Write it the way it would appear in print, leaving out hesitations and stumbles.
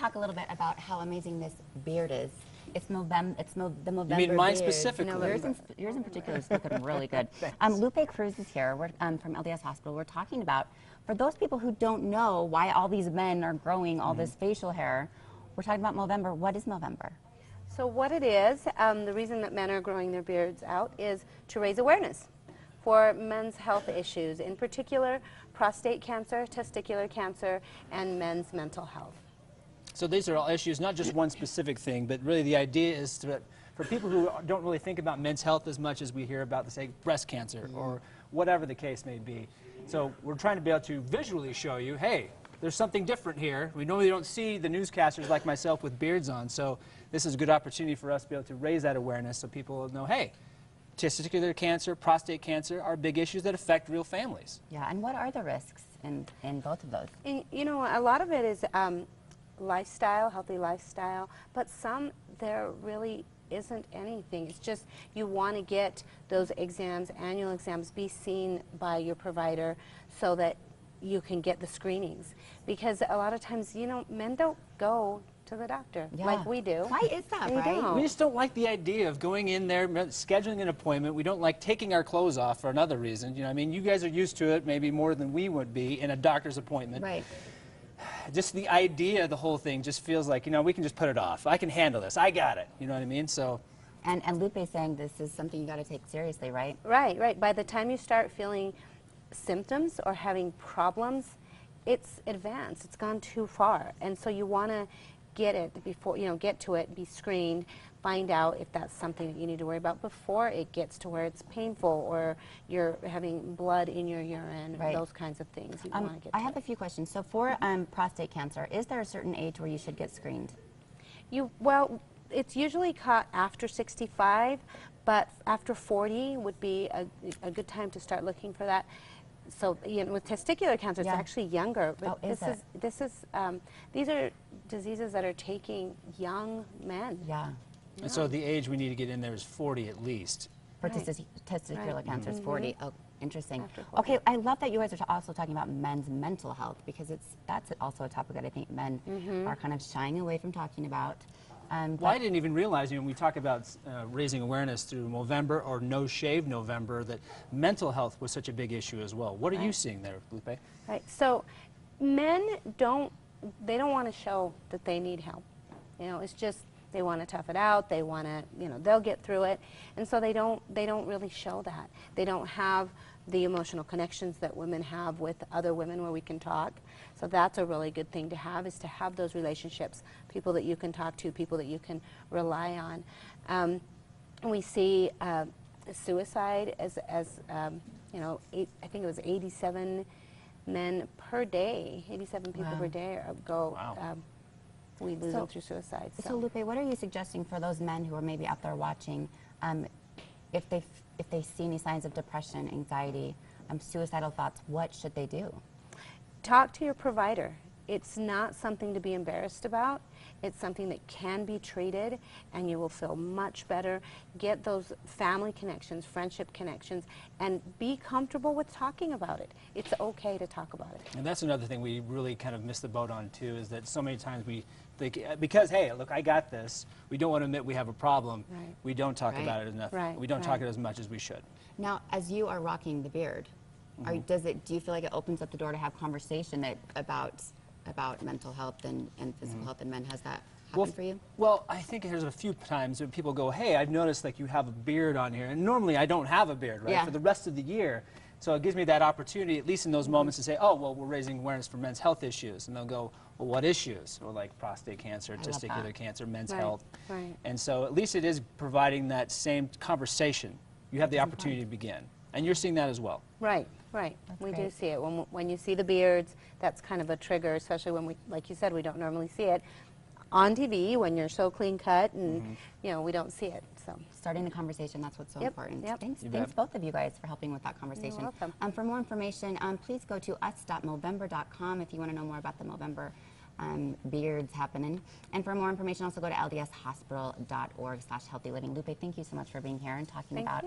talk a little bit about how amazing this beard is. It's Movember. The Movember. You mean mine beard. specifically? Yours in particular is looking really good. Lupe Cruz is here. We're from LDS Hospital. We're talking about, for those people who don't know why all these men are growing all this facial hair, we're talking about Movember. What is Movember? So what it is, the reason that men are growing their beards out is to raise awareness for men's health issues, in particular prostate cancer, testicular cancer, and men's mental health. So these are all issues, not just one specific thing, but really the idea is that for people who don't really think about men's health as much as we hear about, say, breast cancer or whatever the case may be. So we're trying to be able to visually show you, hey, there's something different here. We normally don't see the newscasters like myself with beards on, so this is a good opportunity for us to be able to raise that awareness so people will know, hey, testicular cancer, prostate cancer are big issues that affect real families. Yeah, and what are the risks in both of those? You know, a lot of it is lifestyle, healthy lifestyle, but some there really isn't anything. It's just you want to get those exams, annual exams, be seen by your provider so that you can get the screenings. Because a lot of times, you know, men don't go to the doctor like we do. Why is that, right? We just don't like the idea of going in there, scheduling an appointment. We don't like taking our clothes off for another reason. You know, I mean, you guys are used to it maybe more than we would be in a doctor's appointment. Right. Just the idea of the whole thing just feels like, you know, we can just put it off. I can handle this. I got it. You know what I mean? So. And Lupe's saying this is something you got to take seriously, right? Right, right. By the time you start feeling symptoms or having problems, it's advanced. It's gone too far. And so you want to get it before, you know, get to it, be screened, find out if that's something that you need to worry about before it gets to where it's painful or you're having blood in your urine, or those kinds of things. You want to get to I have a few questions. So for prostate cancer, is there a certain age where you should get screened? Well, it's usually caught after 65, but after 40 would be a good time to start looking for that. So, you know, with testicular cancer, it's actually younger. But these are diseases that are taking young men. Yeah. And so the age we need to get in there is 40 at least. For testicular cancer is 40. Oh, interesting. Okay, I love that you guys are also talking about men's mental health, because that's also a topic that I think men are kind of shying away from talking about. Well, I didn't even realize, you know, when we talk about raising awareness through Movember or No Shave November, that mental health was such a big issue as well. What are you seeing there, Lupe? Right. So men don't want to show that they need help. You know, it's just they want to tough it out. They want to, you know, they'll get through it, and so they don't really show that. They don't have the emotional connections that women have with other women where we can talk. So that's a really good thing to have, is to have those relationships, people that you can talk to, people that you can rely on. We see suicide as you know, I think it was 87 men per day, 87 people per day go. We lose them through suicide. So Lupe, what are you suggesting for those men who are maybe out there watching, if they see any signs of depression, anxiety, suicidal thoughts, what should they do? Talk to your provider. It's not something to be embarrassed about. It's something that can be treated, and you will feel much better. Get those family connections, friendship connections, and be comfortable with talking about it. It's okay to talk about it. And that's another thing we really kind of miss the boat on, too, is that so many times we think, because, hey, look, I got this, we don't want to admit we have a problem. We don't talk about it enough. We don't talk it as much as we should. Now, as you are rocking the beard, do you feel like it opens up the door to have conversation about mental health and physical health in men? Has that happened for you? Well, I think there's a few times when people go, hey, I've noticed like you have a beard on here, and normally I don't have a beard, right, for the rest of the year. So it gives me that opportunity, at least in those moments, to say, oh, well, we're raising awareness for men's health issues. And they'll go, well, what issues? Or like prostate cancer, testicular cancer, men's health. And so at least it is providing that same conversation. You have the opportunity to begin. And you're seeing that as well. Right. We do see it. When you see the beards, that's kind of a trigger, especially when we, like you said, we don't normally see it on TV when you're so clean cut, and you know, we don't see it. So starting the conversation, that's what's so important. Thanks both of you guys for helping with that conversation. You're welcome. For more information, please go to us.movember.com if you want to know more about the Movember beards happening. And for more information, also go to ldshospital.org/healthy living. Lupe, thank you so much for being here and talking about